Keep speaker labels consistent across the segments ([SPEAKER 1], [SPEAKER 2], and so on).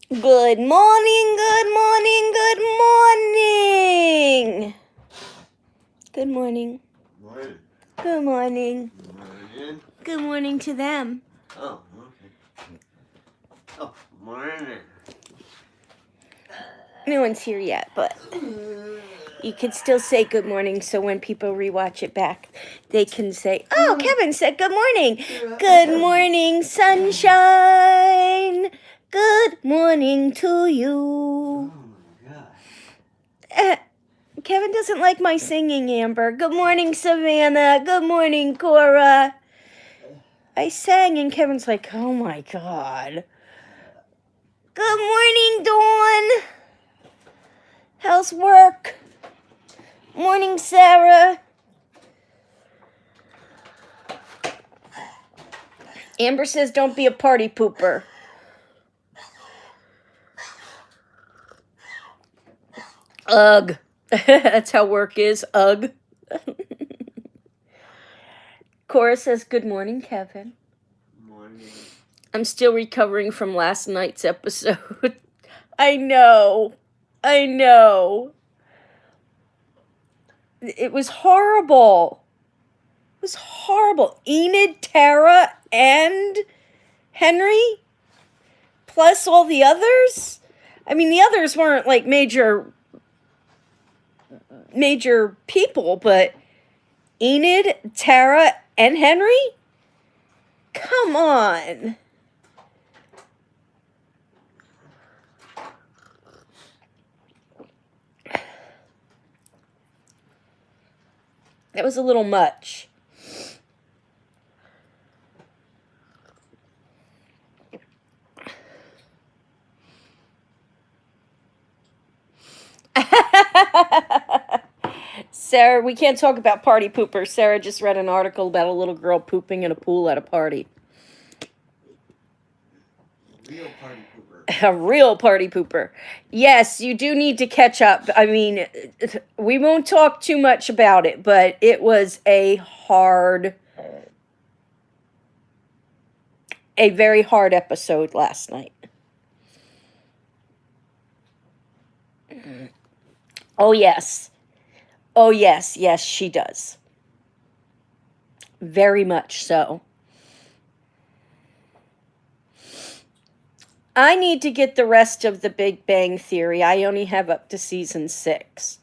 [SPEAKER 1] Good morning, good morning, good morning. Good morning.
[SPEAKER 2] Morning.
[SPEAKER 1] Good morning.
[SPEAKER 2] Morning.
[SPEAKER 1] Good morning to them.
[SPEAKER 2] Oh, okay. Oh, morning.
[SPEAKER 1] No one's here yet, but you could still say good morning so when people rewatch it back, they can say, oh, Kevin said good morning. Good morning, sunshine. Good morning to you.
[SPEAKER 2] Oh my gosh.
[SPEAKER 1] Kevin doesn't like my singing, Amber. Good morning, Savannah. Good morning, Cora. I sang and Kevin's like, oh my God. Good morning, Dawn. How's work? Morning, Sarah. Amber says don't be a party pooper. Ugh. That's how work is. Ugh. Cora says good morning, Kevin.
[SPEAKER 2] Morning.
[SPEAKER 1] I'm still recovering from last night's episode. I know. I know. It was horrible. It was horrible. Enid, Tara, and Henry, plus all the others. I mean, the others weren't like major people, but Enid, Tara, and Henry? Come on. That was a little much. Sarah, we can't talk about party poopers. Sarah just read an article about a little girl pooping in a pool at a party.
[SPEAKER 2] Real party pooper.
[SPEAKER 1] A real party pooper. Yes, you do need to catch up. I mean, we won't talk too much about it, but it was a very hard episode last night. Oh, yes. Oh, yes. Yes, she does. Very much so. I need to get the rest of the Big Bang Theory. I only have up to season 6.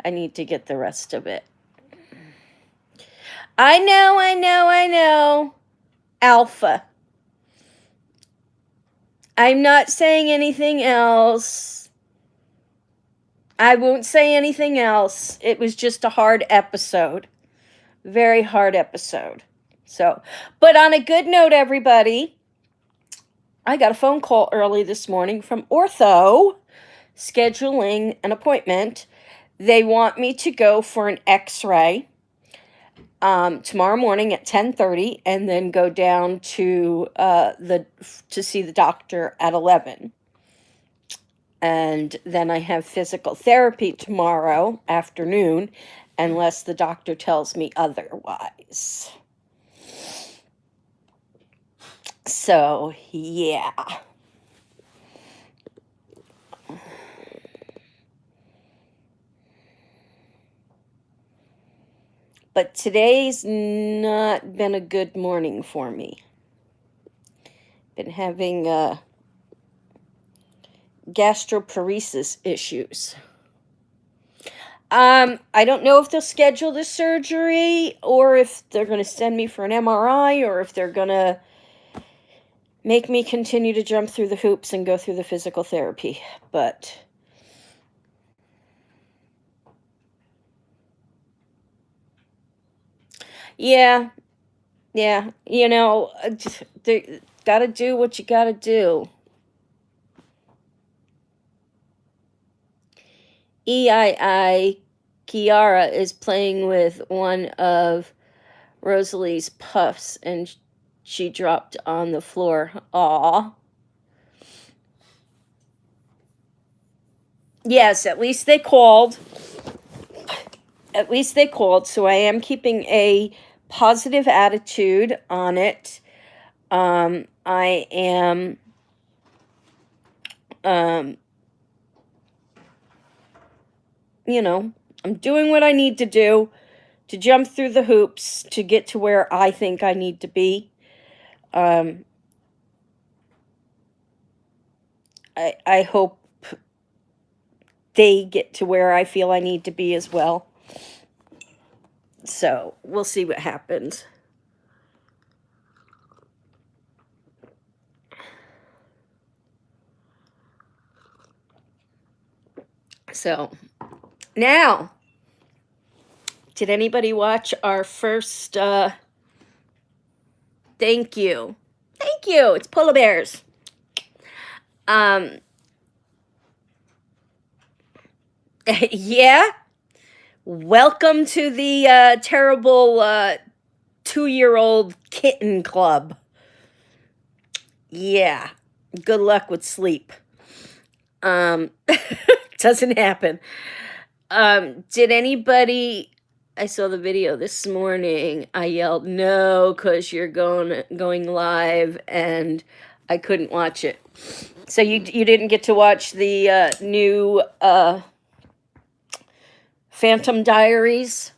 [SPEAKER 1] I need to get the rest of it. I know. Alpha. I'm not saying anything else. I won't say anything else. It was just a hard episode. Very hard episode. So, but on a good note, everybody, I got a phone call early this morning from Ortho scheduling an appointment. They want me to go for an x-ray tomorrow morning at 10:30 and then go down to see the doctor at 11. And then I have physical therapy tomorrow afternoon unless the doctor tells me otherwise. So, yeah. But today's not been a good morning for me. Been having gastroparesis issues. I don't know if they'll schedule the surgery or if they're going to send me for an MRI or if they're going to make me continue to jump through the hoops and go through the physical therapy. But yeah, you know, gotta do what you gotta do. EII Kiara is playing with one of Rosalie's puffs and she dropped on the floor. Aw. Yes, at least they called. So I am keeping a positive attitude on it. I am You know, I'm doing what I need to do to jump through the hoops to get to where I think I need to be. I hope they get to where I feel I need to be as well. So we'll see what happens. So now, did anybody watch our first thank you? Thank you. It's polar bears. Yeah. Welcome to the terrible 2-year-old kitten club. Yeah. Good luck with sleep. Doesn't happen. Did anybody, I saw the video this morning. I yelled no because you're going live, and I couldn't watch it. So you didn't get to watch the new Phantom Diaries?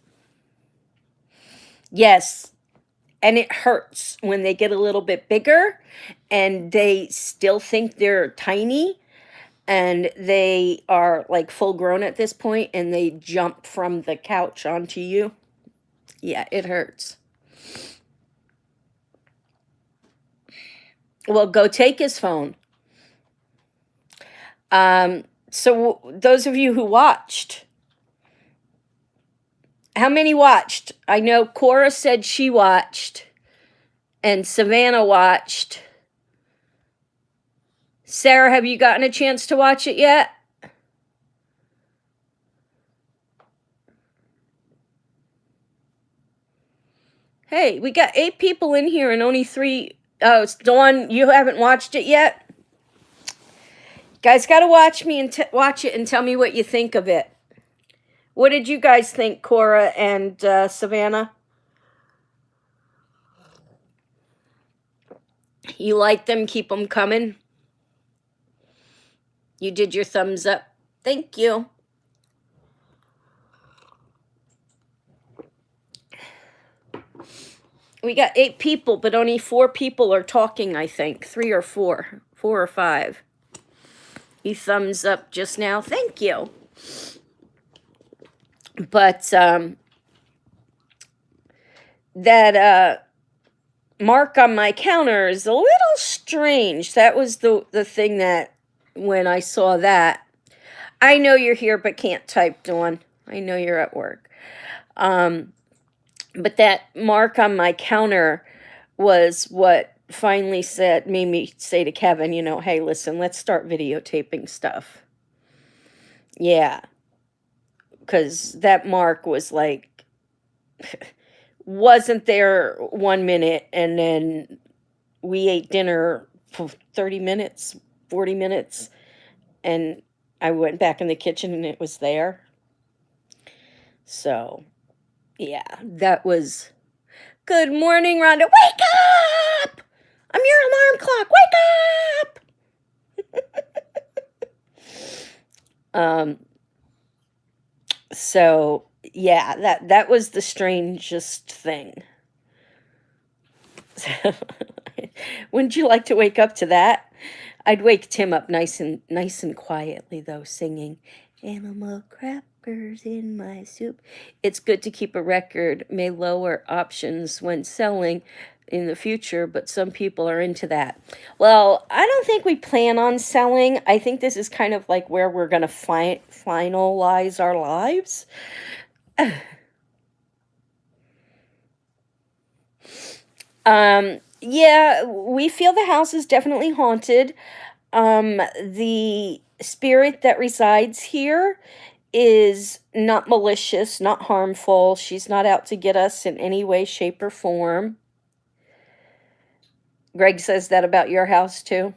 [SPEAKER 1] Yes. And it hurts when they get a little bit bigger and they still think they're tiny and they are like full grown at this point and they jump from the couch onto you. Yeah, it hurts. Well, go take his phone. So those of you who watched, how many watched? I know Cora said she watched and Savannah watched. Sarah, have you gotten a chance to watch it yet? Hey, we got 8 people in here and only 3. Oh, it's Dawn. You haven't watched it yet? Guys, got to watch it and tell me what you think of it. What did you guys think, Cora and Savannah? You like them? Keep them coming. You did your thumbs up. Thank you. We got 8 people, but only 4 people are talking, I think. 3 or 4. 4 or 5. You thumbs up just now. Thank you. But that mark on my counter is a little strange. That was the thing that when I saw that, I know you're here but can't type, Dawn. I know you're at work. But that mark on my counter was what finally made me say to Kevin, you know, hey, listen, let's start videotaping stuff. Yeah. Because that mark was like, wasn't there 1 minute, and then we ate dinner for 30 minutes, 40 minutes, and I went back in the kitchen and it was there. So, yeah, that was... Good morning, Rhonda. Wake up! I'm your alarm clock. Wake up! So, yeah, that was the strangest thing. Wouldn't you like to wake up to that? I'd wake Tim up nice and quietly, though, singing animal crackers in my soup. It's good to keep a record. May lower options when selling in the future, but some people are into that. Well, I don't think we plan on selling. I think this is kind of like where we're going to finalize our lives. Yeah, we feel the house is definitely haunted. The spirit that resides here is not malicious, not harmful. She's not out to get us in any way, shape, or form. Greg says that about your house too.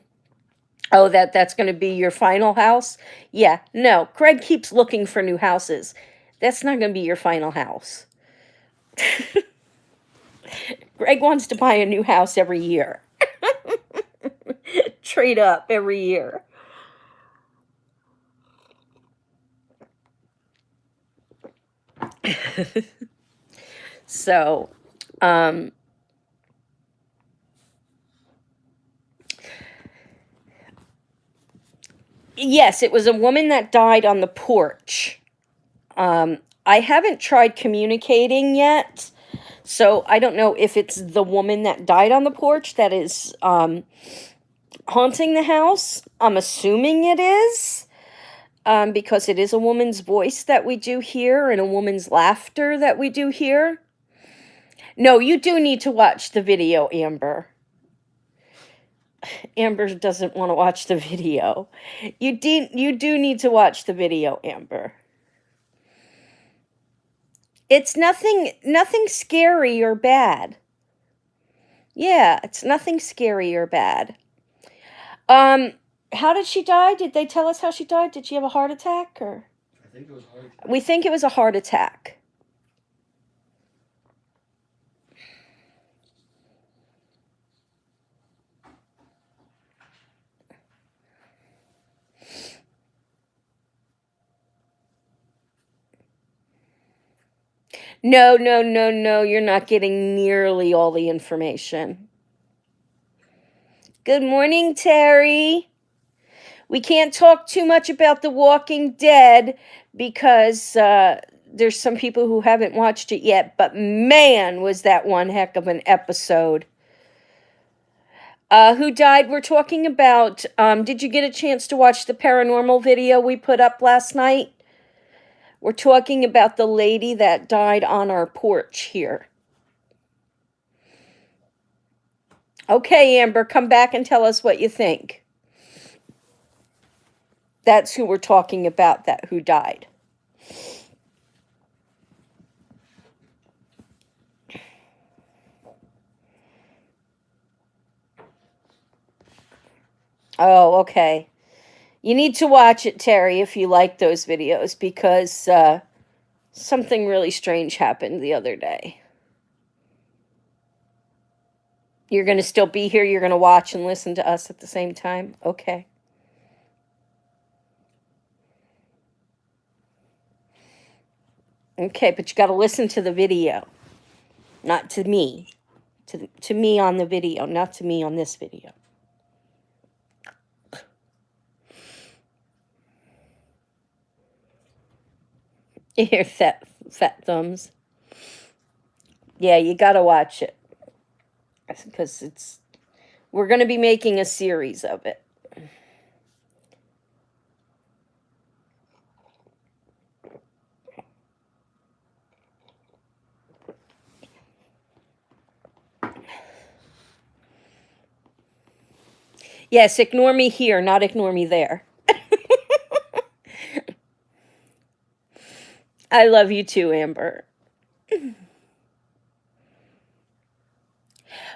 [SPEAKER 1] Oh, that's going to be your final house? Yeah, no. Greg keeps looking for new houses. That's not going to be your final house. Greg wants to buy a new house every year. Trade up every year. So, yes, it was a woman that died on the porch. I haven't tried communicating yet, so I don't know if it's the woman that died on the porch that is haunting the house. I'm assuming it is, because it is a woman's voice that we do hear and a woman's laughter that we do hear. No, you do need to watch the video, Amber. Amber doesn't want to watch the video. You do need to watch the video, Amber. It's nothing scary or bad. Yeah, it's nothing scary or bad. How did she die? Did they tell us how she died? Did she have a heart attack or?
[SPEAKER 2] I think it was heart attack.
[SPEAKER 1] We think it was a heart attack. No, you're not getting nearly all the information. Good morning, Terry. We can't talk too much about The Walking Dead because there's some people who haven't watched it yet, but man, was that one heck of an episode. Who died? We're talking about, did you get a chance to watch the paranormal video we put up last night? We're talking about the lady that died on our porch here. Okay, Amber, come back and tell us what you think. That's who we're talking about, that who died. Oh, okay. You need to watch it, Terry, if you like those videos, because something really strange happened the other day. You're going to still be here? You're going to watch and listen to us at the same time? Okay. Okay, but you got to listen to the video, not to me. To me on the video, not to me on this video. You hear fat thumbs? Yeah, you got to watch it, because we're going to be making a series of it. Yes, ignore me here, not ignore me there. I love you too, Amber.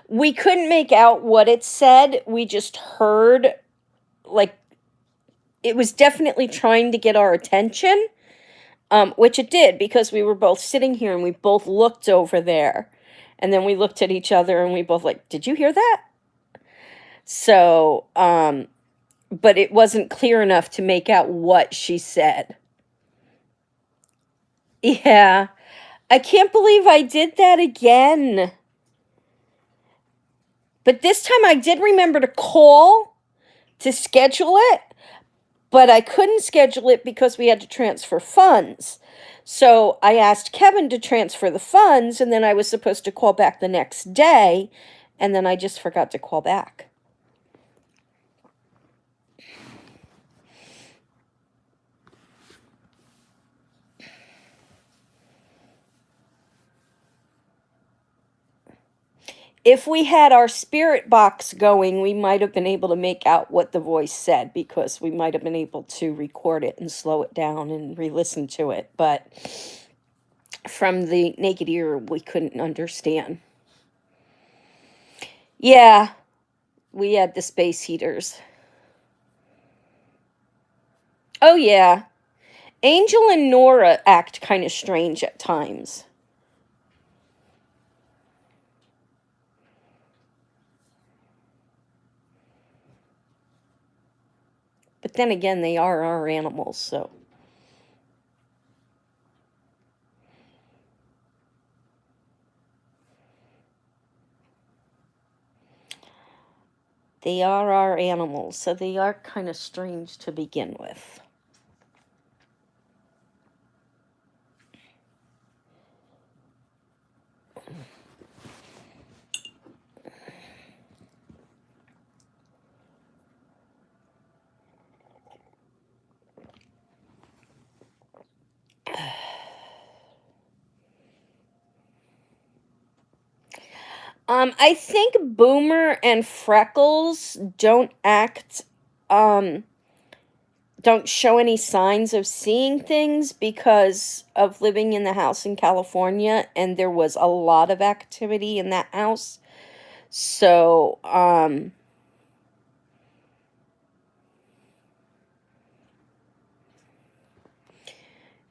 [SPEAKER 1] We couldn't make out what it said. We just heard, like, it was definitely trying to get our attention, which it did, because we were both sitting here and we both looked over there. And then we looked at each other and we both like, did you hear that? So, but it wasn't clear enough to make out what she said. Yeah. I can't believe I did that again. But this time I did remember to call to schedule it, but I couldn't schedule it because we had to transfer funds. So I asked Kevin to transfer the funds, and then I was supposed to call back the next day, and then I just forgot to call back. If we had our spirit box going, we might have been able to make out what the voice said, because we might have been able to record it and slow it down and re-listen to it. But from the naked ear, we couldn't understand. Yeah, we had the space heaters. Oh, yeah. Angel and Nora act kind of strange at times. But then again, they are our animals, so. They are our animals, so they are kind of strange to begin with. I think Boomer and Freckles don't show any signs of seeing things because of living in the house in California, and there was a lot of activity in that house. So,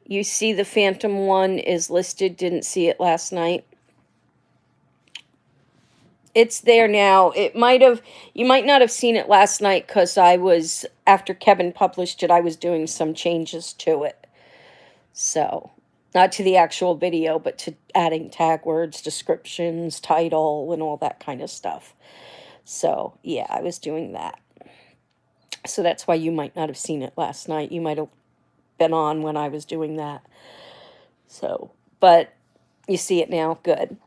[SPEAKER 1] you see the Phantom one is listed, didn't see it last night. It's there now. You might not have seen it last night because after Kevin published it, I was doing some changes to it. So, not to the actual video, but to adding tag words, descriptions, title, and all that kind of stuff. So, yeah, I was doing that. So that's why you might not have seen it last night. You might have been on when I was doing that. So, but you see it now. Good.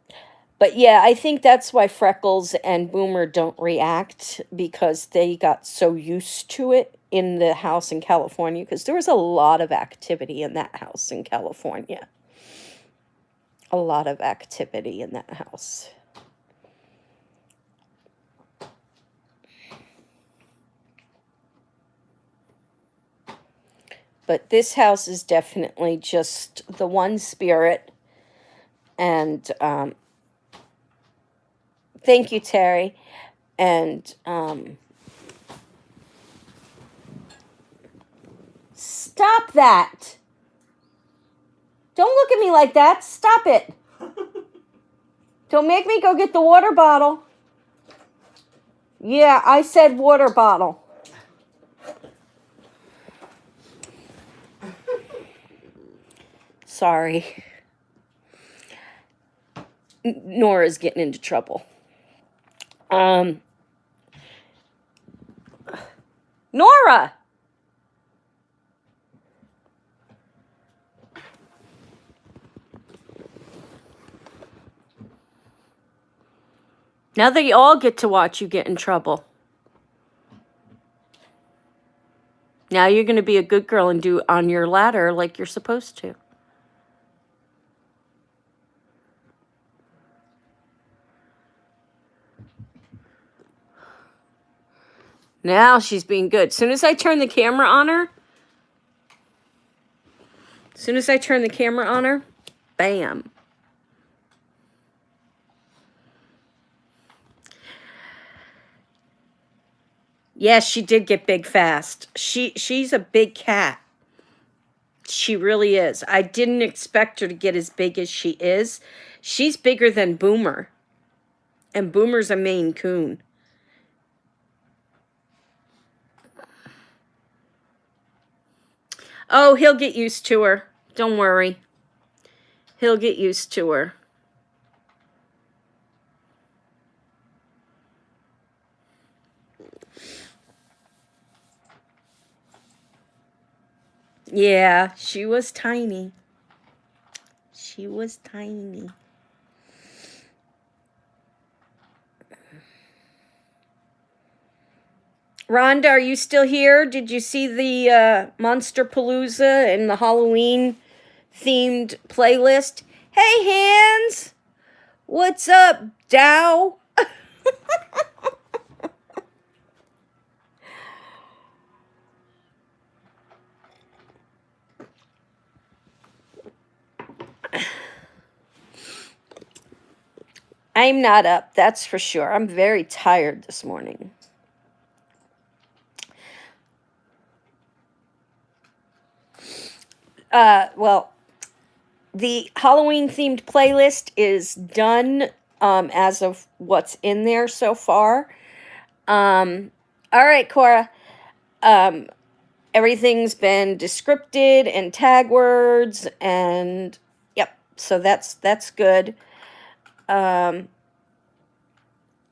[SPEAKER 1] But yeah, I think that's why Freckles and Boomer don't react, because they got so used to it in the house in California, because there was a lot of activity in that house in California. A lot of activity in that house. But this house is definitely just the one spirit. And thank you, Terry. And stop that. Don't look at me like that. Stop it. Don't make me go get the water bottle. Yeah, I said water bottle. Sorry. Nora's getting into trouble. Nora! Now they all get to watch you get in trouble. Now you're going to be a good girl and do on your ladder like you're supposed to. Now she's being good. As soon as I turn the camera on her, bam. Yes, she did get big fast. She's a big cat. She really is. I didn't expect her to get as big as she is. She's bigger than Boomer. And Boomer's a Maine Coon. Oh, he'll get used to her. Don't worry. He'll get used to her. Yeah, she was tiny. She was tiny. Rhonda, are you still here? Did you see the Monster Palooza and the Halloween themed playlist? Hey, Hands! What's up, Dow? I'm not up, that's for sure. I'm very tired this morning. Well, the Halloween-themed playlist is done as of what's in there so far. All right, Cora. Everything's been descripted and tag words, and yep, so that's good.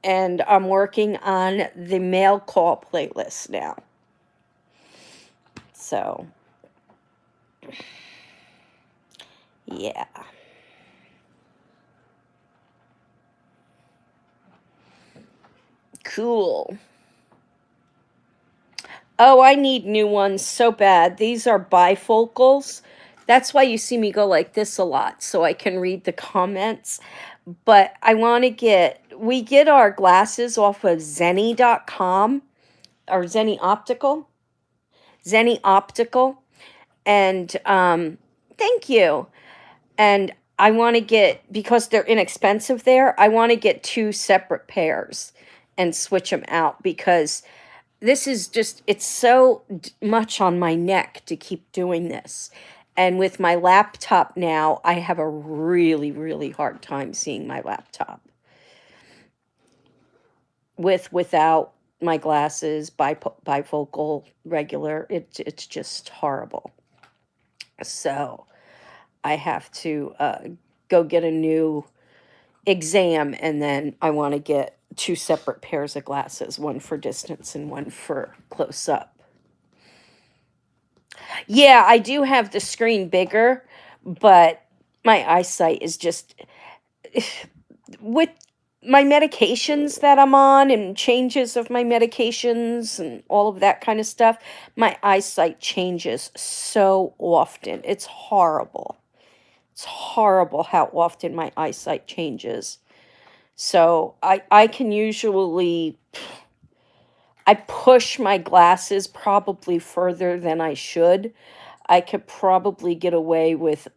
[SPEAKER 1] And I'm working on the mail call playlist now. So, yeah. Cool. Oh, I need new ones so bad. These are bifocals. That's why you see me go like this a lot, so I can read the comments. But I want to we get our glasses off of Zenny.com or Zenny Optical. Zenny Optical. And thank you. And I want to get, because they're inexpensive there, I want to get 2 separate pairs and switch them out, because this is just, it's so much on my neck to keep doing this. And with my laptop now, I have a really, really hard time seeing my laptop. Without my glasses, bifocal, regular, it's just horrible. So I have to go get a new exam, and then I want to get 2 separate pairs of glasses, one for distance and one for close up. Yeah, I do have the screen bigger, but my eyesight is just, with my medications that I'm on and changes of my medications and all of that kind of stuff, my eyesight changes so often. It's horrible. It's horrible how often my eyesight changes. So I can usually, I push my glasses probably further than I should. I could probably get away with,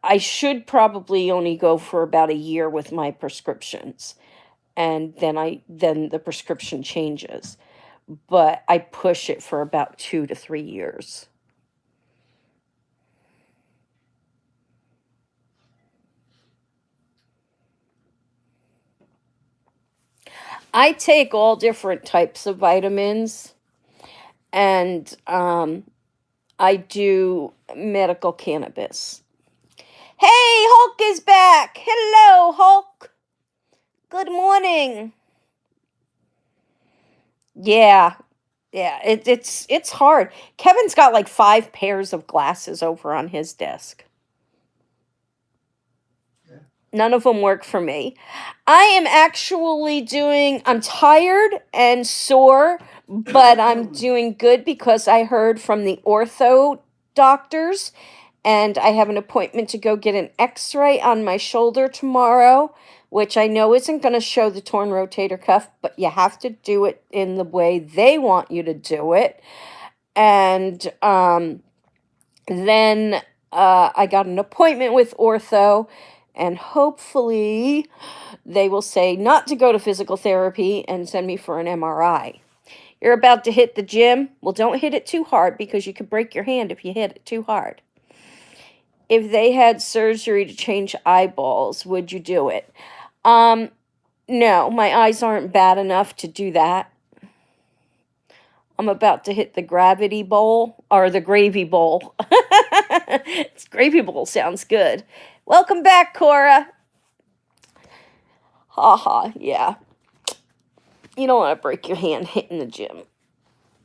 [SPEAKER 1] I should probably only go for about a year with my prescriptions. And then the prescription changes. But I push it for about 2 to 3 years. I take all different types of vitamins, and I do medical cannabis. Hey, Hulk is back. Hello, Hulk. Good morning. Yeah, it's hard. Kevin's got like 5 pairs of glasses over on his desk.
[SPEAKER 2] Yeah.
[SPEAKER 1] None of them work for me. I am actually I'm tired and sore, but I'm doing good because I heard from the ortho doctors, and I have an appointment to go get an x-ray on my shoulder tomorrow, which I know isn't going to show the torn rotator cuff, but you have to do it in the way they want you to do it. And then I got an appointment with ortho, and hopefully they will say not to go to physical therapy and send me for an MRI. You're about to hit the gym? Well, don't hit it too hard, because you could break your hand if you hit it too hard. If they had surgery to change eyeballs, would you do it? No, my eyes aren't bad enough to do that. I'm about to hit the gravity bowl, or the gravy bowl. It's gravy bowl sounds good. Welcome back, Cora. Haha, yeah. You don't want to break your hand hitting the gym.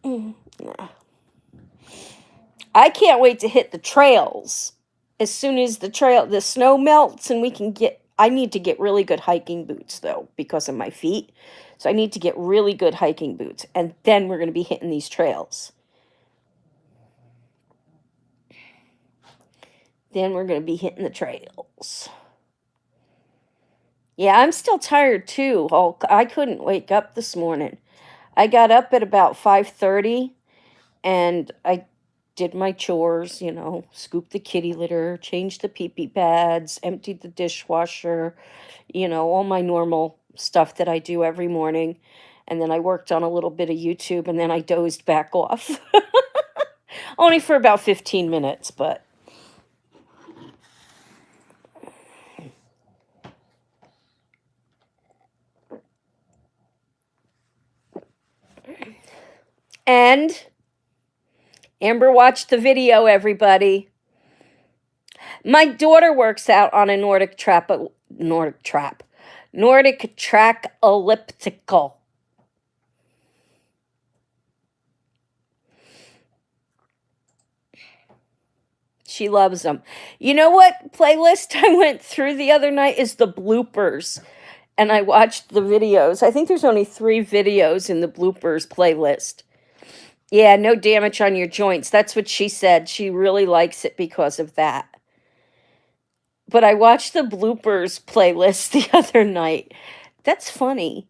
[SPEAKER 1] Yeah. I can't wait to hit the trails. As soon as the snow melts and I need to get really good hiking boots, though, because of my feet. So I need to get really good hiking boots, and then we're going to be hitting these trails. Then we're going to be hitting the trails. Yeah, I'm still tired, too, Hulk. I couldn't wake up this morning. I got up at about 5:30, and I did my chores, scooped the kitty litter, changed the pee-pee pads, emptied the dishwasher, all my normal stuff that I do every morning. And then I worked on a little bit of YouTube, and then I dozed back off. Only for about 15 minutes, but... And Amber watched the video, everybody. My daughter works out on a Nordic trap. Nordic track elliptical. She loves them. You know what playlist I went through the other night is the bloopers. And I watched the videos. I think there's only 3 videos in the bloopers playlist. Yeah, no damage on your joints. That's what she said. She really likes it because of that. But I watched the bloopers playlist the other night. That's funny.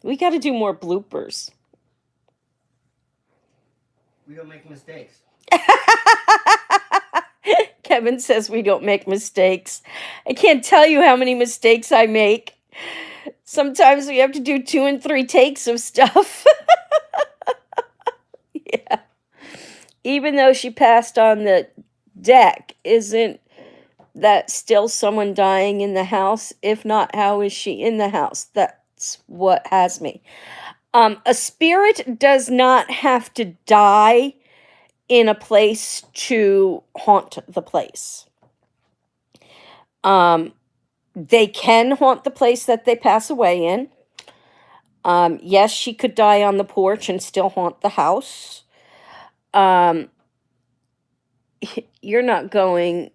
[SPEAKER 1] We got to do more bloopers.
[SPEAKER 2] We don't make mistakes.
[SPEAKER 1] Kevin says we don't make mistakes. I can't tell you how many mistakes I make. Sometimes we have to do 2 and 3 takes of stuff. Yeah. Even though she passed on the deck, isn't that still someone dying in the house? If not, how is she in the house? That's what has me. A spirit does not have to die in a place to haunt the place. They can haunt the place that they pass away in. Yes, she could die on the porch and still haunt the house. You're not doing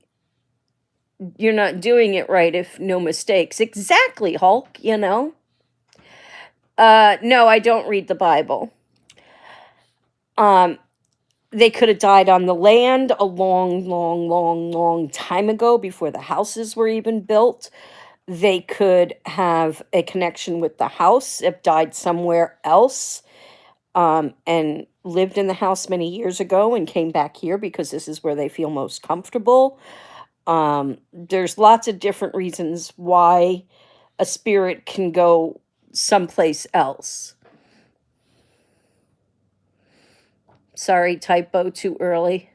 [SPEAKER 1] it right if no mistakes. Exactly, Hulk, you know. No, I don't read the Bible. They could have died on the land a long time ago before the houses were even built. They could have a connection with the house if died somewhere else, and lived in the house many years ago and came back here because this is where they feel most comfortable. There's lots of different reasons why a spirit can go someplace else. Sorry, typo, too early.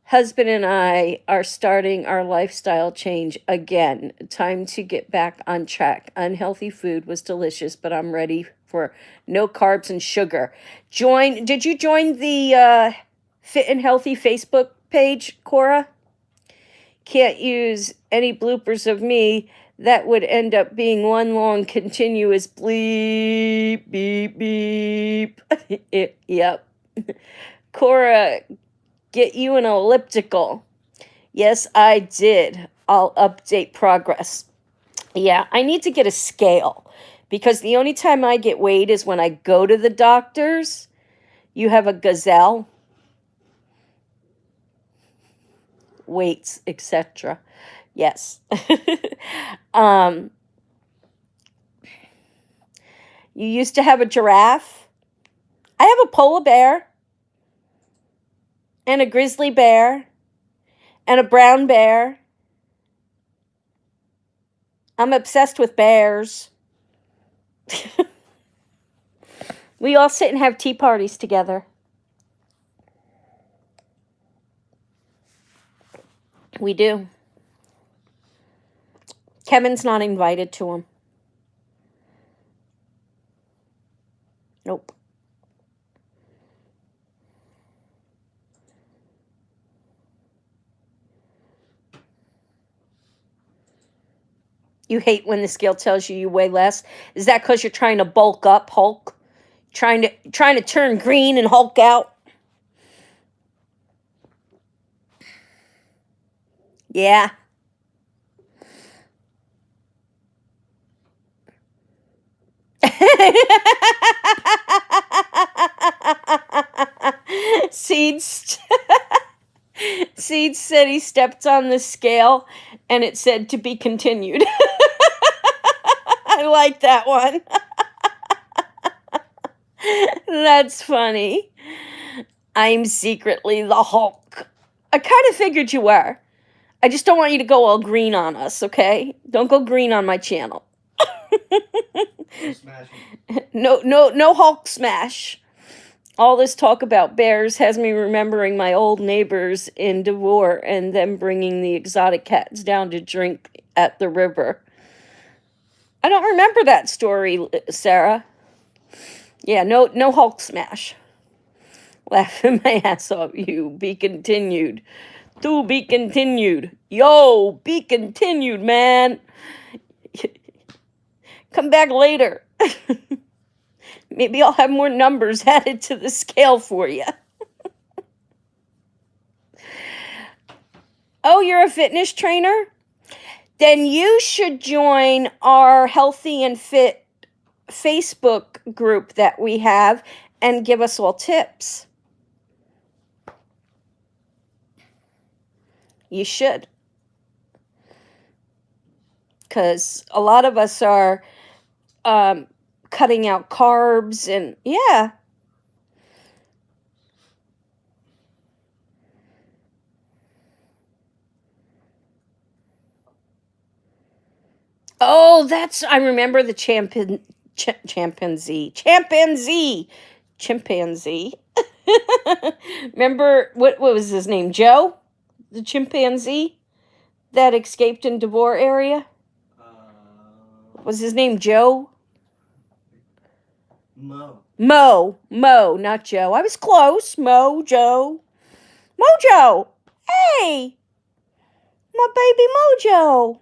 [SPEAKER 1] Husband and I are starting our lifestyle change again. Time to get back on track. Unhealthy food was delicious, but I'm ready for no carbs and sugar. Did you join the Fit and Healthy Facebook page, Cora? Can't use any bloopers of me. That would end up being one long continuous bleep, beep, beep. Yep. Cora, get you an elliptical. Yes, I did. I'll update progress. Yeah, I need to get a scale because the only time I get weighed is when I go to the doctor's. You have a gazelle, weights, etc. Yes. You used to have a giraffe. I have a polar bear and a grizzly bear and a brown bear. I'm obsessed with bears. We all sit and have tea parties together. We do. Kevin's not invited to them. Nope. You hate when the scale tells you weigh less. Is that because you're trying to bulk up, Hulk? Trying to turn green and Hulk out? Yeah. Seeds said he stepped on the scale and it said to be continued. I like that one. That's funny. I'm secretly the Hulk. I kind of figured you were. I just don't want you to go all green on us, okay? Don't go green on my channel. No Hulk smash. All this talk about bears has me remembering my old neighbors in Devore and them bringing the exotic cats down to drink at the river. I don't remember that story, Sarah. Yeah, no Hulk smash. Laughing my ass off. You be continued. To be continued. Yo, be continued, man. Come back later. Maybe I'll have more numbers added to the scale for you. Oh, you're a fitness trainer? Then you should join our Healthy and Fit Facebook group that we have and give us all tips. You should. Because a lot of us are cutting out carbs and, yeah. Oh, I remember the chimpanzee. Remember, what was his name? Joe? The chimpanzee that escaped in Devore area? Was his name Joe? Mo, not Joe. I was close. Mojo. Mojo! Hey! My baby Mojo!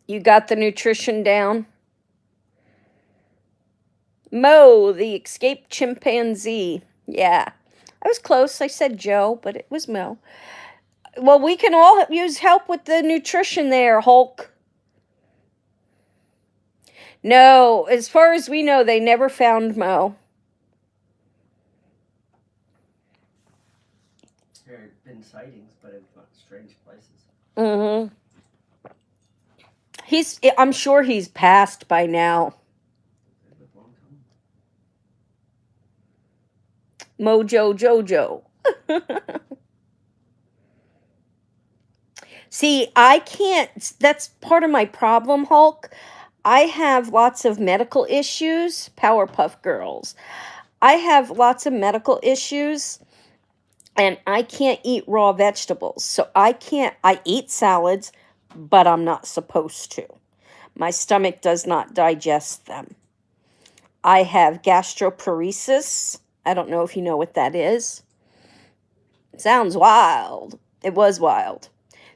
[SPEAKER 1] You got the nutrition down? Mo, the escaped chimpanzee. Yeah. I was close. I said Joe, but it was Mo. Well, we can all use help with the nutrition there, Hulk. No, as far as we know, they never found Mo.
[SPEAKER 2] There have been sightings, but in strange places.
[SPEAKER 1] Mm-hmm. I'm sure he's passed by now. Mojo Jojo. See, I can't, that's part of my problem, Hulk. I have lots of medical issues, Powerpuff Girls. I have lots of medical issues, and I can't eat raw vegetables. So I eat salads, but I'm not supposed to. My stomach does not digest them. I have gastroparesis. I don't know if you know what that is. It sounds wild. It was wild.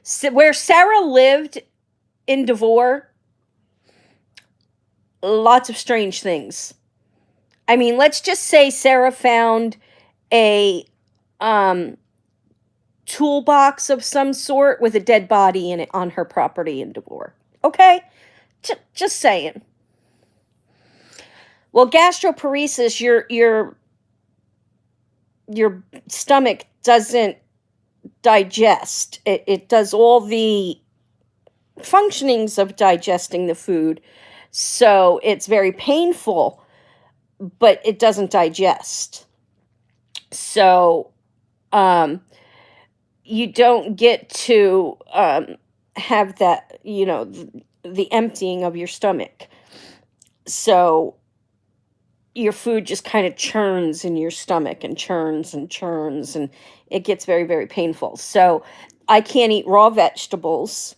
[SPEAKER 1] So where Sarah lived in Devore, lots of strange things. I mean, let's just say Sarah found a toolbox of some sort with a dead body in it on her property in Devore. Okay? Just saying. Well, gastroparesis, your stomach doesn't digest. It does all the functionings of digesting the food. So it's very painful, but it doesn't digest. So you don't get to have that, the emptying of your stomach. So your food just kind of churns in your stomach and churns, and it gets very, very painful. So I can't eat raw vegetables.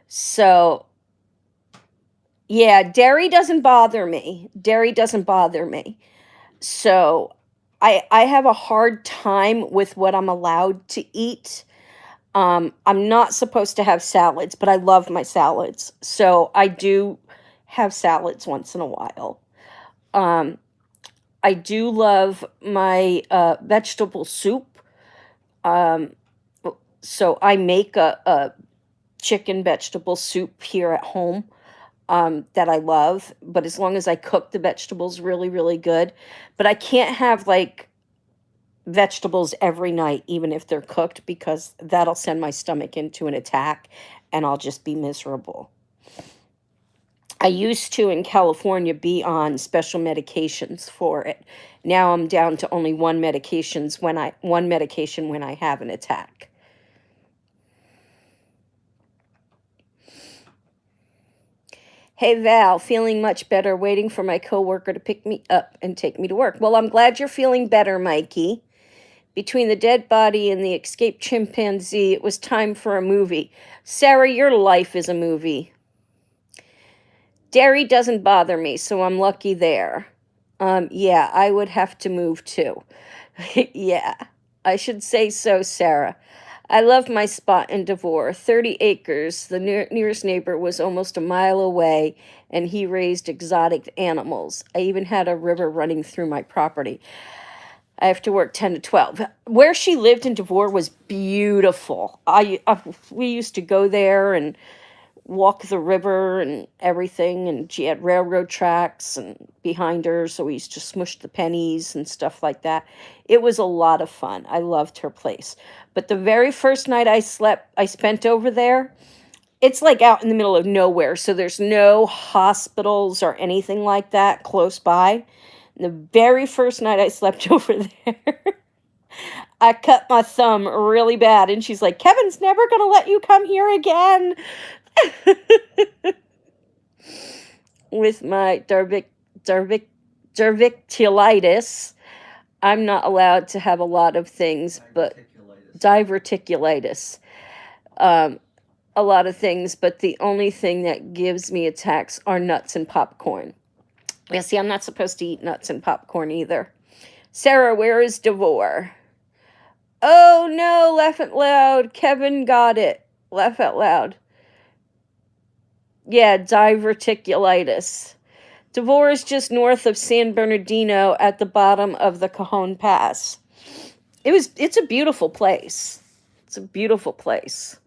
[SPEAKER 1] So yeah, dairy doesn't bother me. So I have a hard time with what I'm allowed to eat. I'm not supposed to have salads, but I love my salads. So I do have salads once in a while. I do love my vegetable soup. So I make a chicken vegetable soup here at home that I love. But as long as I cook the vegetables really, really good. But I can't have like vegetables every night, even if they're cooked, because that'll send my stomach into an attack and I'll just be miserable. I used to in California be on special medications for it. Now I'm down to only one medication when I have an attack. Hey Val, feeling much better, waiting for my coworker to pick me up and take me to work. Well, I'm glad you're feeling better, Mikey. Between the dead body and the escaped chimpanzee, it was time for a movie. Sarah, your life is a movie. Dairy doesn't bother me, so I'm lucky there. Yeah, I would have to move too. Yeah, I should say so, Sarah. I love my spot in Devore, 30 acres. The nearest neighbor was almost a mile away, and he raised exotic animals. I even had a river running through my property. I have to work 10 to 12. Where she lived in Devore was beautiful. We used to go there and walk the river and everything, and she had railroad tracks and behind her, so we used to smush the pennies and stuff like that. It was a lot of fun. I loved her place. But the very first night I spent over there, it's like out in the middle of nowhere, so there's no hospitals or anything like that close by. And the very first night I slept over there, I cut my thumb really bad, and she's like, Kevin's never going to let you come here again. With my diverticulitis, I'm not allowed to have a lot of things, but diverticulitis. A lot of things, but the only thing that gives me attacks are nuts and popcorn. Yeah, see, I'm not supposed to eat nuts and popcorn either. Sarah, where is Devore? Oh no, laugh out loud. Kevin got it. Laugh out loud. Yeah, diverticulitis. Devore is just north of San Bernardino at the bottom of the Cajon Pass. It's a beautiful place. It's a beautiful place.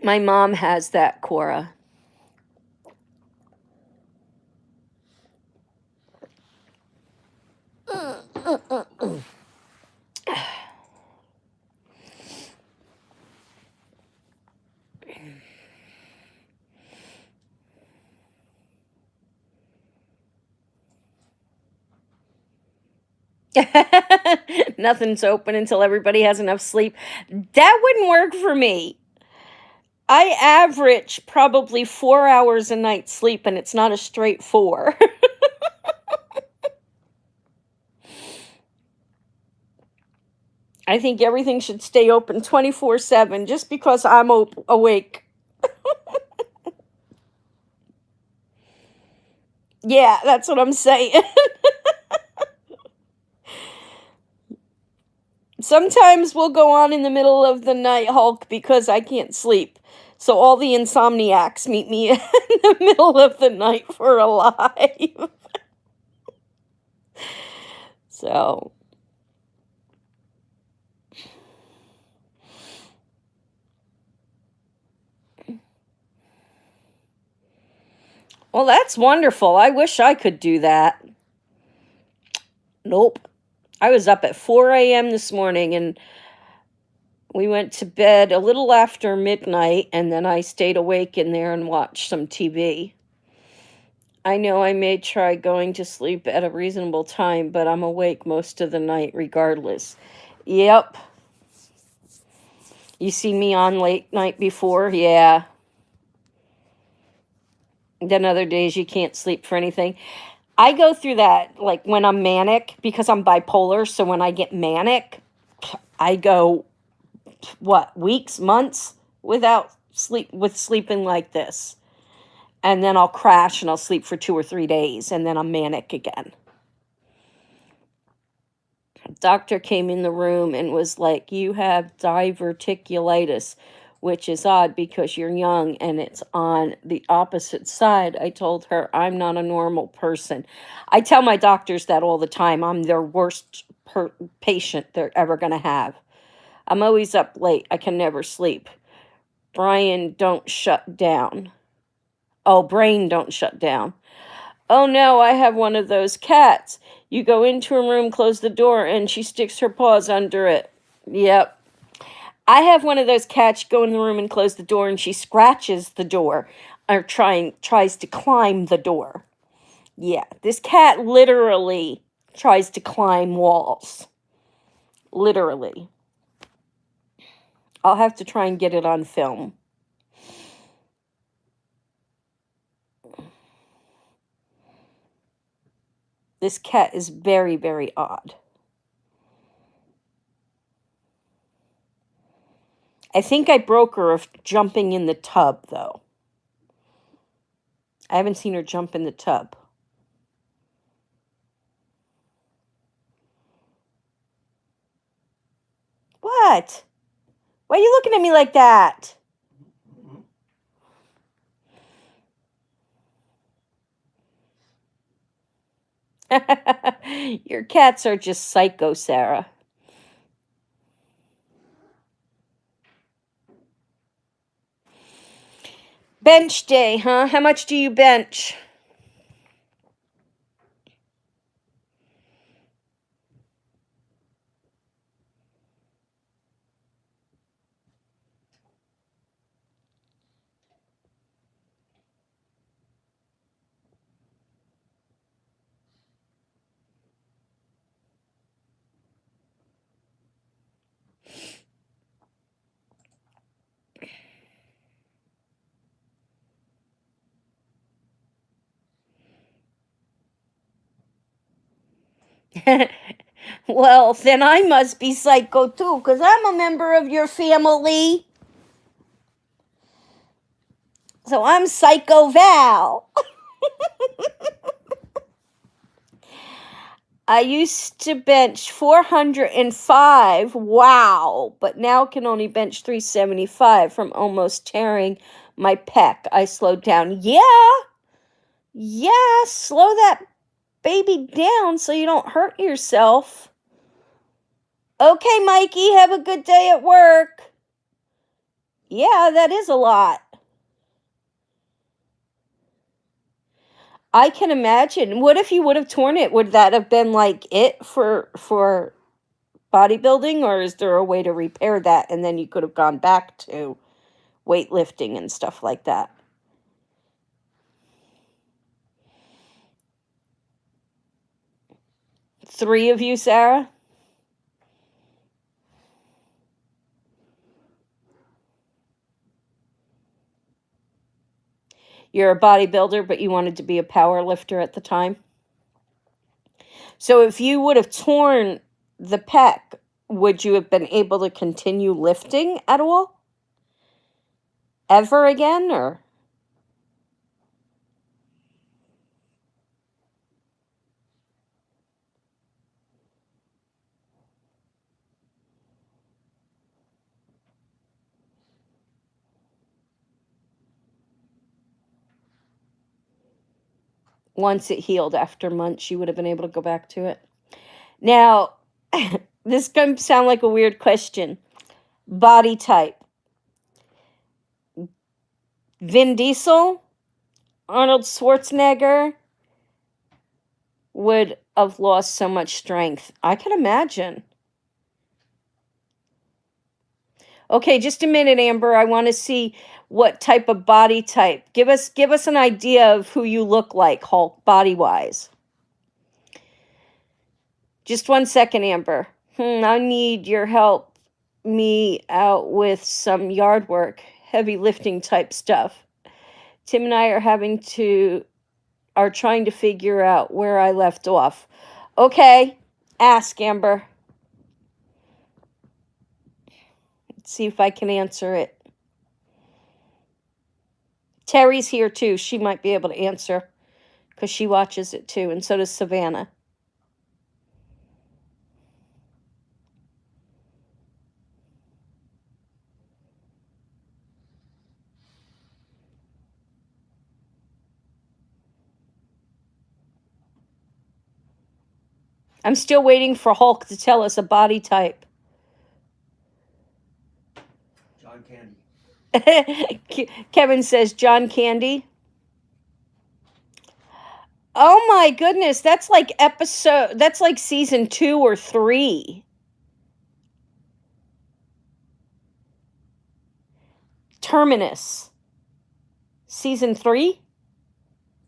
[SPEAKER 1] My mom has that, Cora. Nothing's open until everybody has enough sleep. That wouldn't work for me. I average probably 4 hours a night sleep, and it's not a straight 4. I think everything should stay open 24/7 just because I'm awake. Yeah, that's what I'm saying. Sometimes we'll go on in the middle of the night, Hulk, because I can't sleep. So all the insomniacs meet me in the middle of the night for a live. So. Well, that's wonderful. I wish I could do that. Nope. I was up at 4 a.m. this morning, and we went to bed a little after midnight, and then I stayed awake in there and watched some TV. I know I may try going to sleep at a reasonable time, but I'm awake most of the night regardless. Yep. You seen me on late night before? Yeah. Then other days you can't sleep for anything. I go through that, like, when I'm manic, because I'm bipolar, so when I get manic, I go, weeks, months without sleeping like this. And then I'll crash and I'll sleep for 2 or 3 days, and then I'm manic again. Doctor came in the room and was like, you have diverticulitis, which is odd because you're young and it's on the opposite side. I told her I'm not a normal person. I tell my doctors that all the time. I'm their worst patient they're ever going to have. I'm always up late. I can never sleep. Brian, don't shut down. Oh, brain, don't shut down. Oh no, I have one of those cats. You go into a room, close the door, and she sticks her paws under it. Yep. I have one of those cats. You go in the room and close the door, and she scratches the door or tries to climb the door. Yeah, this cat literally tries to climb walls. Literally. I'll have to try and get it on film. This cat is very, very odd. I think I broke her of jumping in the tub, though. I haven't seen her jump in the tub. What? Why are you looking at me like that? Your cats are just psycho, Sarah. Bench day, huh? How much do you bench? Well, then I must be psycho too, because I'm a member of your family. So I'm Psycho Val. I used to bench 405. Wow. But now can only bench 375 from almost tearing my pec. I slowed down. Yeah, slow that baby down so you don't hurt yourself. Okay, Mikey, have a good day at work. Yeah, that is a lot. I can imagine. What if you would have torn it? Would that have been like it for bodybuilding, or is there a way to repair that and then you could have gone back to weightlifting and stuff like that? Three of you, Sarah? You're a bodybuilder, but you wanted to be a power lifter at the time? So if you would have torn the pec, would you have been able to continue lifting at all? Ever again, or? Once it healed after months, you would have been able to go back to it. Now, this can sound like a weird question. Body type. Vin Diesel, Arnold Schwarzenegger would have lost so much strength. I can imagine. Okay, just a minute, Amber. I want to see what type of body type. Give us an idea of who you look like, Hulk, body-wise. Just 1 second, Amber. I need your help me out with some yard work, heavy lifting type stuff. Tim and I are trying to figure out where I left off. Okay, ask, Amber. Let's see if I can answer it. Terry's here too. She might be able to answer because she watches it too, and so does Savannah. I'm still waiting for Hulk to tell us a body type.
[SPEAKER 2] John Candy.
[SPEAKER 1] Kevin says John Candy. Oh my goodness, that's like season 2 or 3. Terminus. Season 3?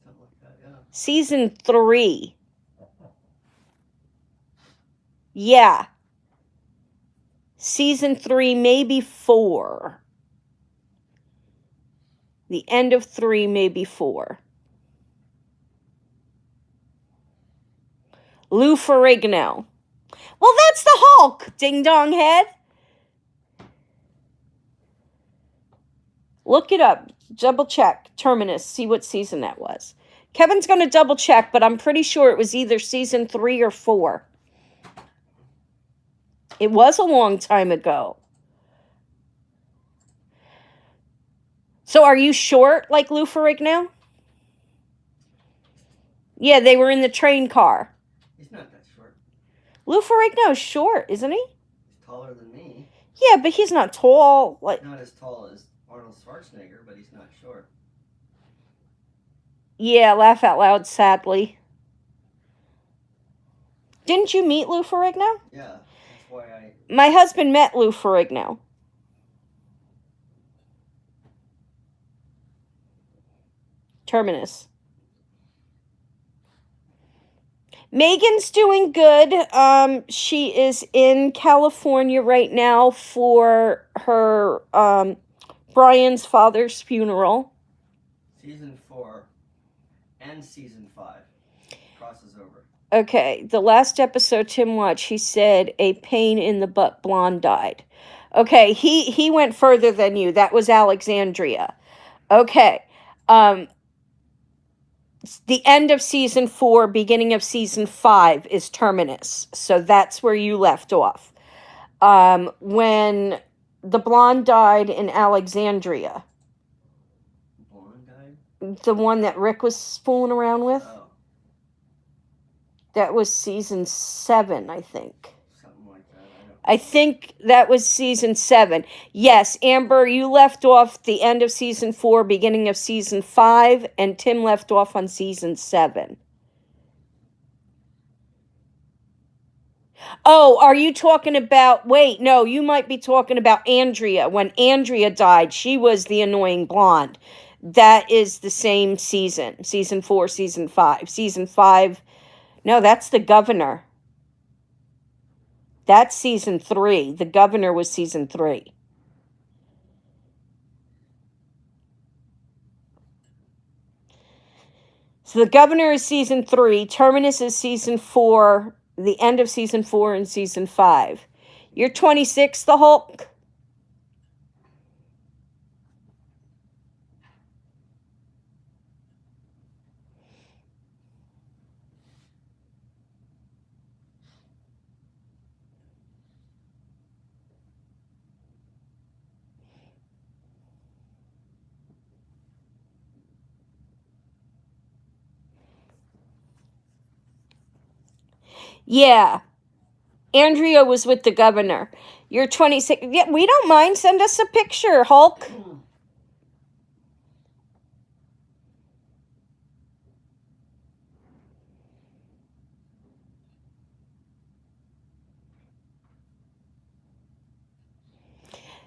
[SPEAKER 2] Something like that, yeah.
[SPEAKER 1] Season 3. Yeah. season 3, maybe 4. The end of 3, maybe 4. Lou Ferrigno. Well, that's the Hulk, ding dong head. Look it up. Double check. Terminus. See what season that was. Kevin's going to double check, but I'm pretty sure it was either season 3 or 4. It was a long time ago. So are you short like Lou Ferrigno? Yeah, they were in the train car.
[SPEAKER 2] He's not that short.
[SPEAKER 1] Lou Ferrigno's short, isn't he?
[SPEAKER 2] He's taller than me.
[SPEAKER 1] Yeah, but he's not tall. Like,
[SPEAKER 2] Not as tall as Arnold Schwarzenegger, but he's not short.
[SPEAKER 1] yeah, laugh out loud, sadly. Didn't you meet Lou Ferrigno?
[SPEAKER 2] Yeah, that's why I...
[SPEAKER 1] My husband met Lou Ferrigno. Terminus. Megan's doing good. She is in California right now for her Brian's father's funeral.
[SPEAKER 2] Season 4 and season 5 crosses over.
[SPEAKER 1] Okay, the last episode Tim watched, he said a pain in the butt blonde died. Okay, he went further than you. That was Alexandria. Okay. The end of season 4, beginning of season 5 is Terminus. So that's where you left off. When the blonde died in Alexandria.
[SPEAKER 2] Blonde died?
[SPEAKER 1] The one that Rick was fooling around with.
[SPEAKER 2] Oh.
[SPEAKER 1] That was season 7, I think.
[SPEAKER 2] Something like that.
[SPEAKER 1] I think that was season 7. Yes, Amber, you left off the end of season 4, beginning of season 5, and Tim left off on season 7. Oh, are you talking about... Wait, no, you might be talking about Andrea. When Andrea died, she was the annoying blonde. That is the same season. Season 4, season 5. Season 5... No, that's the governor. That's season 3. The governor was season 3. So the governor is season 3. Terminus is season 4. The end of season 4 and season 5. You're 26, the Hulk? Yeah. Andrea was with the governor. You're 26. Yeah, we don't mind. Send us a picture, Hulk.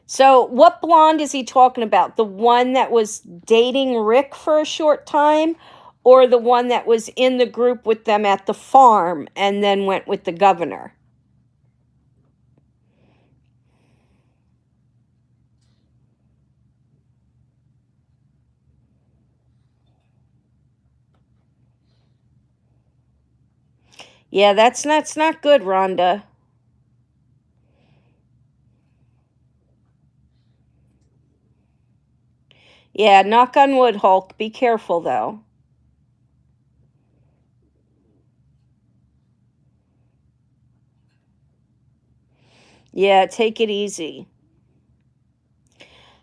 [SPEAKER 1] So what blonde is he talking about? The one that was dating Rick for a short time, or the one that was in the group with them at the farm and then went with the governor? Yeah, that's not good, Rhonda. Yeah, knock on wood, Hulk. Be careful, though. Yeah, take it easy.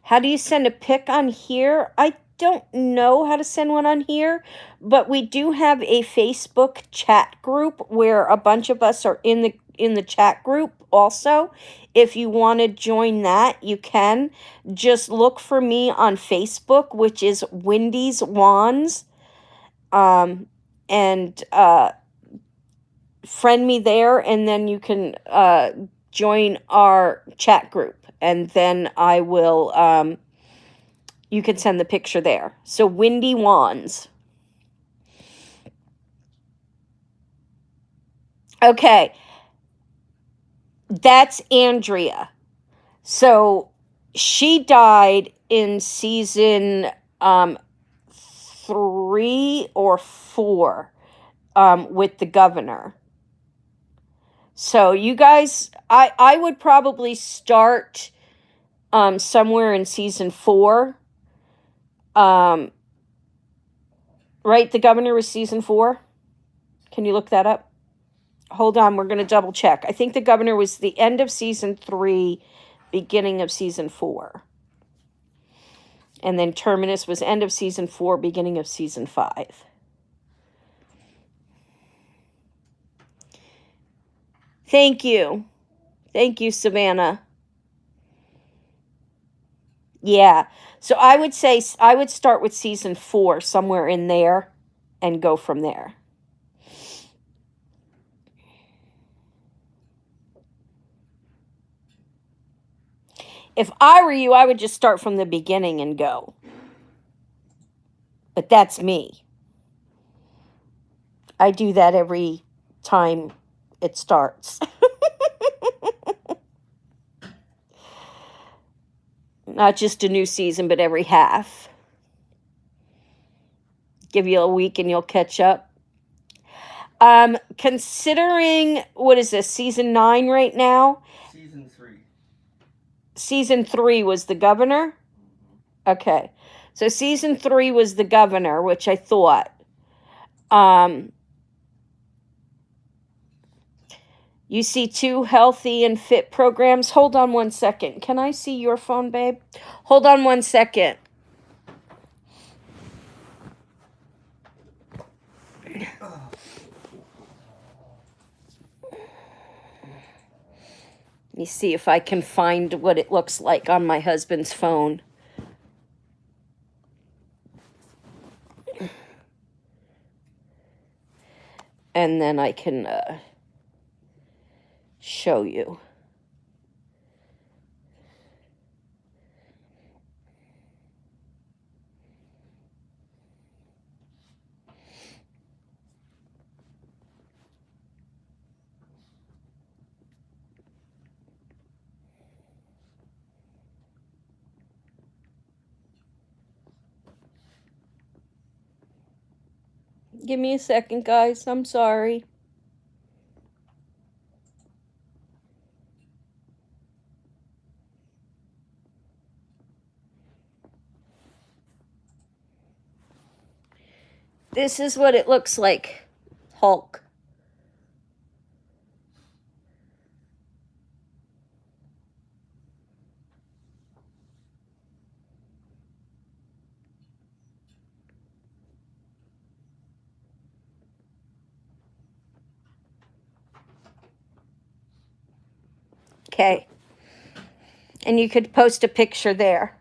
[SPEAKER 1] How do you send a pic on here? I don't know how to send one on here, but we do have a Facebook chat group where a bunch of us are in the chat group also. If you want to join that, you can. Just look for me on Facebook, which is Wendy's Wands. And friend me there, and then you can join our chat group. And then I will, you can send the picture there. So, Wendy Wands. Okay. That's Andrea. So she died in season 3 or 4 with the governor. So you guys, I would probably start somewhere in season 4. Right, the governor was season 4. Can you look that up? Hold on, we're going to double check. I think the governor was the end of season 3, beginning of season 4. And then Terminus was end of season 4, beginning of season 5. Thank you. Thank you, Savannah. Yeah. So I would say I would start with season 4, somewhere in there, and go from there. If I were you, I would just start from the beginning and go. But that's me. I do that every time it starts. Not just a new season, but every half. Give you a week and you'll catch up. Considering, what is this, season 9 right now?
[SPEAKER 2] Season 3.
[SPEAKER 1] Season 3 was the governor? Okay. So season 3 was the governor, which I thought. You see 2 healthy and fit programs. Hold on one second. Can I see your phone, babe? Hold on one second. Let me see if I can find what it looks like on my husband's phone. And then I can show you. Give me a second, guys. I'm sorry. This is what it looks like, Hulk. Okay. And you could post a picture there.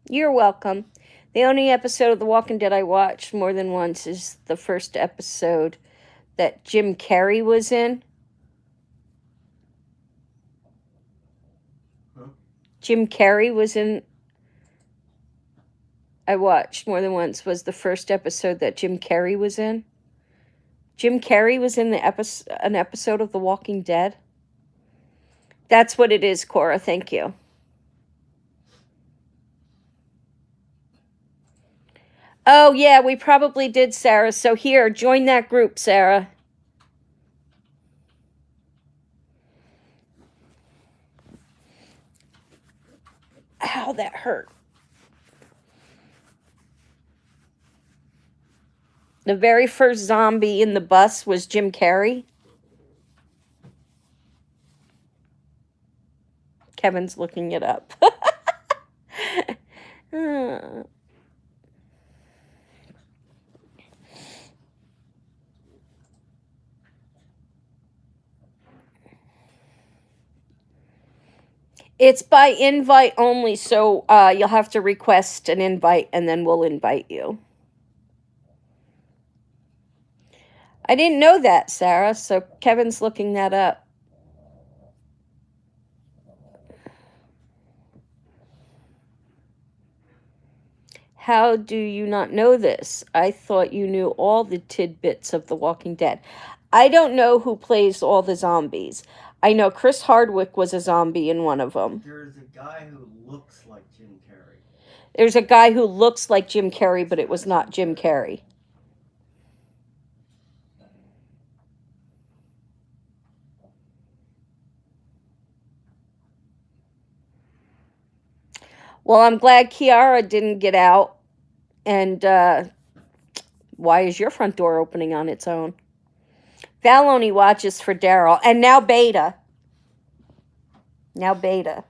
[SPEAKER 1] You're welcome. The only episode of The Walking Dead I watched more than once is the first episode that Jim Carrey was in.
[SPEAKER 2] Huh?
[SPEAKER 1] Jim Carrey was in. I watched more than once was the first episode that Jim Carrey was in. Jim Carrey was in an episode of The Walking Dead. That's what it is, Cora. Thank you. Oh, yeah, we probably did, Sarah. So here, join that group, Sarah. Ow, that hurt. The very first zombie in the bus was Jim Carrey. Kevin's looking it up. It's by invite only, so you'll have to request an invite and then we'll invite you. I didn't know that, Sarah, so Kevin's looking that up. How do you not know this? I thought you knew all the tidbits of The Walking Dead. I don't know who plays all the zombies. I know Chris Hardwick was a zombie in one of them.
[SPEAKER 2] There's a guy who looks like Jim Carrey.
[SPEAKER 1] There's a guy who looks like Jim Carrey, but it was not Jim Carrey. Well, I'm glad Kiara didn't get out. And why is your front door opening on its own? Val only watches for Daryl. And now Beta. Now Beta.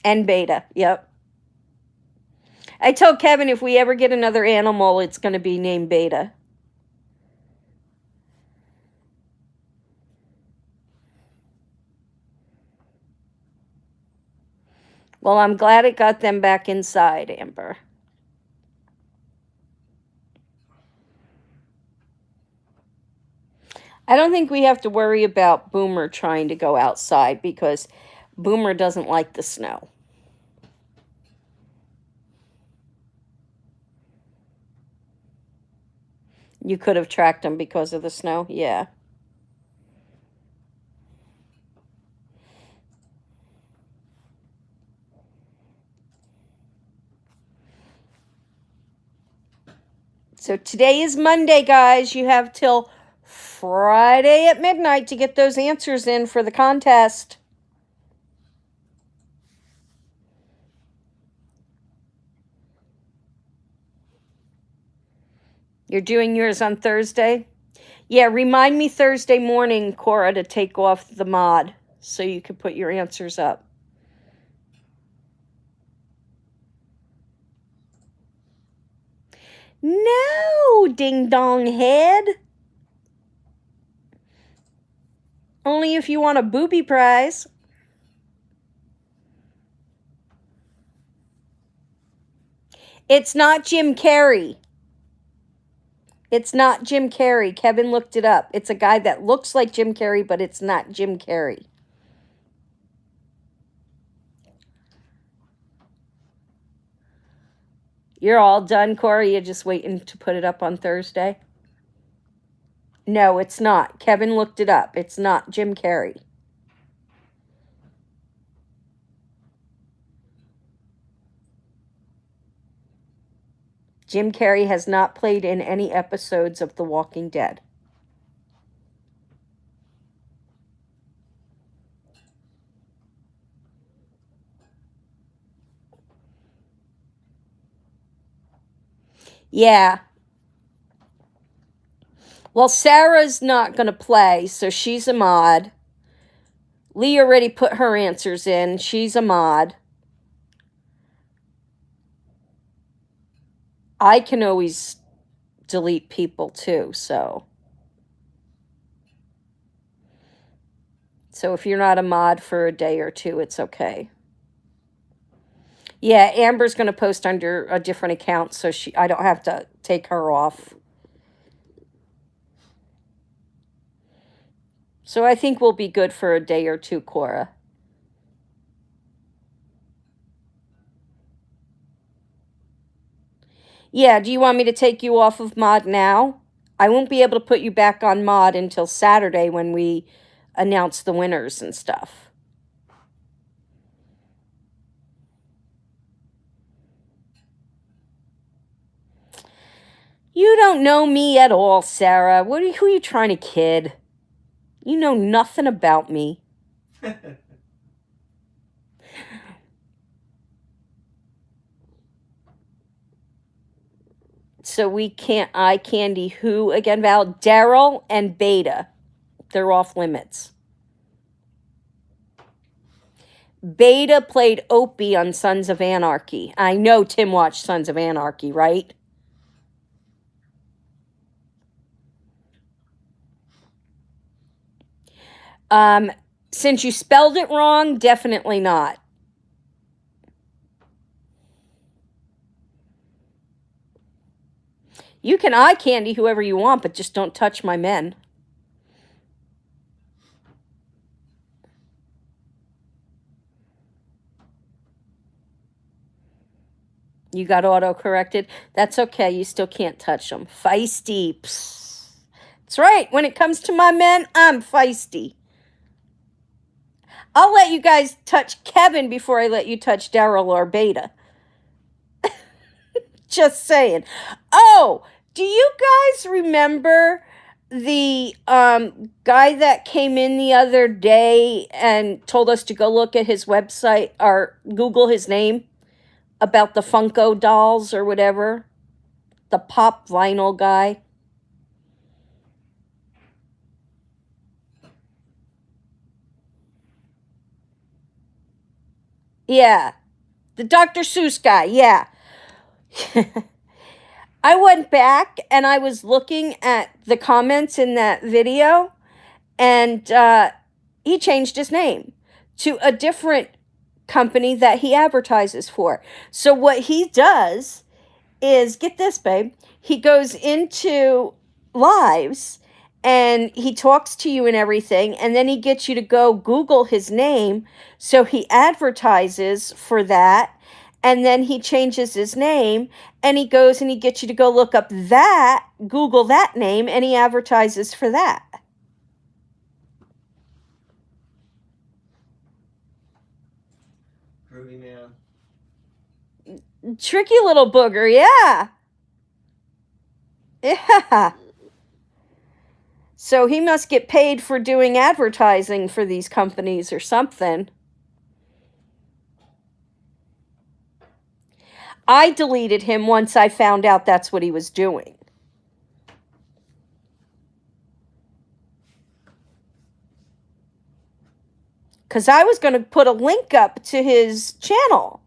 [SPEAKER 1] And Beta, yep. I told Kevin if we ever get another animal, it's going to be named Beta. Well, I'm glad it got them back inside, Amber. I don't think we have to worry about Boomer trying to go outside because Boomer doesn't like the snow. You could have tracked him because of the snow? Yeah. So today is Monday, guys. You have till Friday at midnight to get those answers in for the contest. You're doing yours on Thursday? Yeah, remind me Thursday morning, Cora, to take off the mod so you can put your answers up. No, ding-dong head. Only if you want a booby prize. It's not Jim Carrey. It's not Jim Carrey. Kevin looked it up. It's a guy that looks like Jim Carrey, but it's not Jim Carrey. You're all done, Corey? You're just waiting to put it up on Thursday? No, it's not. Kevin looked it up. It's not Jim Carrey. Jim Carrey has not played in any episodes of The Walking Dead. Yeah. Well, Sarah's not going to play, so she's a mod. Lee already put her answers in. She's a mod. I can always delete people too, so. So if you're not a mod for a day or two, it's okay. Yeah, Amber's going to post under a different account, so I don't have to take her off. So I think we'll be good for a day or two, Cora. Yeah, do you want me to take you off of mod now? I won't be able to put you back on mod until Saturday when we announce the winners and stuff. You don't know me at all, Sarah. Who are you trying to kid? You know nothing about me. So we can't eye candy who again, Val? Daryl and Beta. They're off limits. Beta played Opie on Sons of Anarchy. I know Tim watched Sons of Anarchy, right? Since you spelled it wrong, definitely not. You can eye candy whoever you want, but just don't touch my men. You got auto-corrected? That's okay. You still can't touch them. Feisty. Psst. That's right. When it comes to my men, I'm feisty. I'll let you guys touch Kevin before I let you touch Daryl or Beta. Just saying. Oh, do you guys remember the guy that came in the other day and told us to go look at his website or Google his name about the Funko dolls or whatever? The pop vinyl guy. Yeah. The Dr. Seuss guy. Yeah. I went back and I was looking at the comments in that video, and he changed his name to a different company that he advertises for. So what he does is, get this, babe, he goes into lives and he talks to you and everything, and then he gets you to go Google his name. So he advertises for that, and then he changes his name, and he goes and he gets you to go look up that, Google that name, and he advertises for that.
[SPEAKER 2] Groovy man.
[SPEAKER 1] Tricky little booger, yeah. Yeah. So he must get paid for doing advertising for these companies or something. I deleted him once I found out that's what he was doing. Because I was going to put a link up to his channel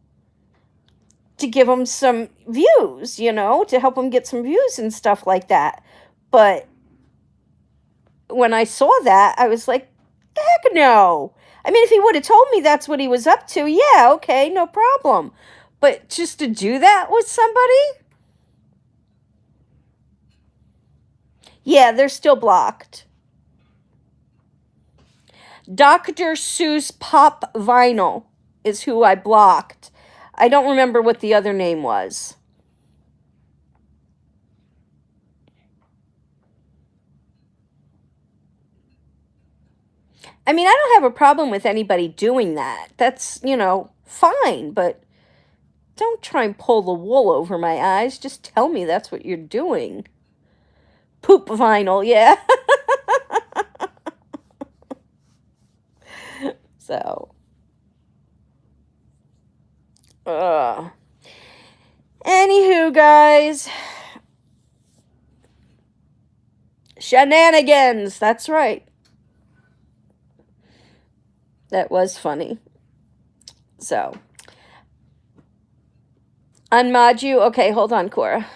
[SPEAKER 1] to give him some views, you know, to help him get some views and stuff like that. But when I saw that, I was like, heck no. I mean, if he would have told me that's what he was up to, yeah, okay, no problem. But just to do that with somebody? Yeah, they're still blocked. Dr. Seuss Pop Vinyl is who I blocked. I don't remember what the other name was. I mean, I don't have a problem with anybody doing that. That's, you know, fine, but don't try and pull the wool over my eyes. Just tell me that's what you're doing. Poop vinyl, yeah. So. Anywho, guys. Shenanigans. That's right. That was funny. So. Unmod you? Okay, hold on, Cora.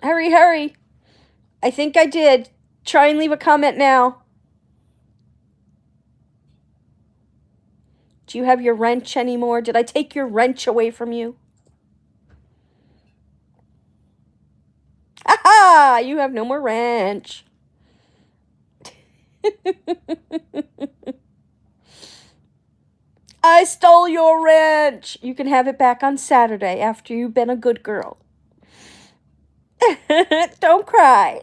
[SPEAKER 1] Hurry, hurry. I think I did. Try and leave a comment now. Do you have your wrench anymore? Did I take your wrench away from you? Aha! You have no more wrench. I stole your wrench. You can have it back on Saturday after you've been a good girl. Don't cry.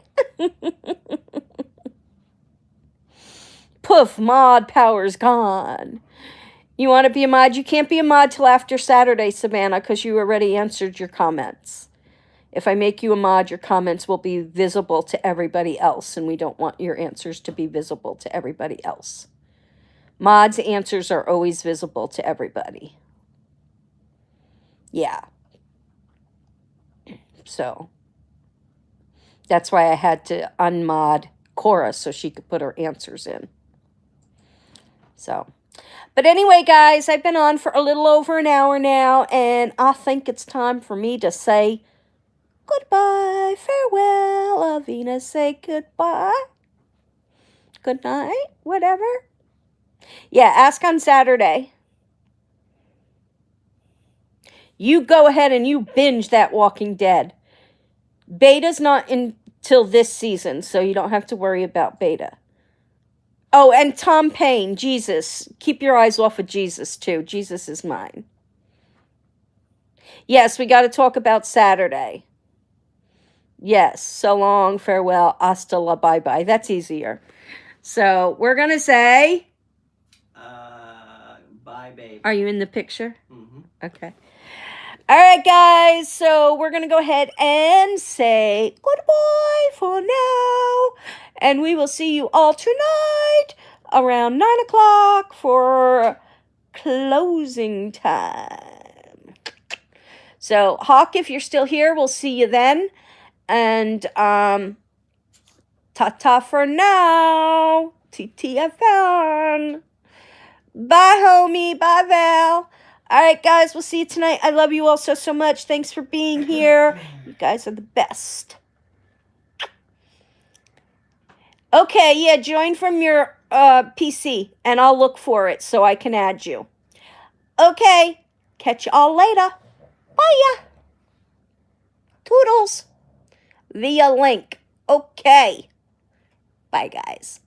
[SPEAKER 1] Poof, mod power's gone. You want to be a mod? You can't be a mod till after Saturday, Savannah, because you already answered your comments. If I make you a mod, your comments will be visible to everybody else, and we don't want your answers to be visible to everybody else. Mods' answers are always visible to everybody. Yeah. So that's why I had to unmod Cora so she could put her answers in. So, but anyway, guys, I've been on for a little over an hour now, and I think it's time for me to say goodbye, farewell, Avina, say goodbye, good night, whatever. Yeah, ask on Saturday. You go ahead and you binge that Walking Dead. Beta's not until this season, so you don't have to worry about Beta. Oh, and Tom Payne, Jesus. Keep your eyes off of Jesus, too. Jesus is mine. Yes, we got to talk about Saturday. Yes, so long, farewell, hasta la bye-bye. That's easier. So we're going to say...
[SPEAKER 2] Bye, babe.
[SPEAKER 1] Are you in the picture?
[SPEAKER 2] Mm-hmm.
[SPEAKER 1] Okay. All right, guys. So we're going to go ahead and say goodbye for now. And we will see you all tonight around 9 o'clock for closing time. So, Hawk, if you're still here, we'll see you then. And ta-ta for now. TTFN. Bye, homie. Bye, Val. All right, guys, we'll see you tonight. I love you all so much. Thanks for being here. You guys are the best. Okay, yeah, join from your PC, and I'll look for it so I can add you. Okay, catch you all later. Bye. Toodles. Via link. Okay. Bye, guys.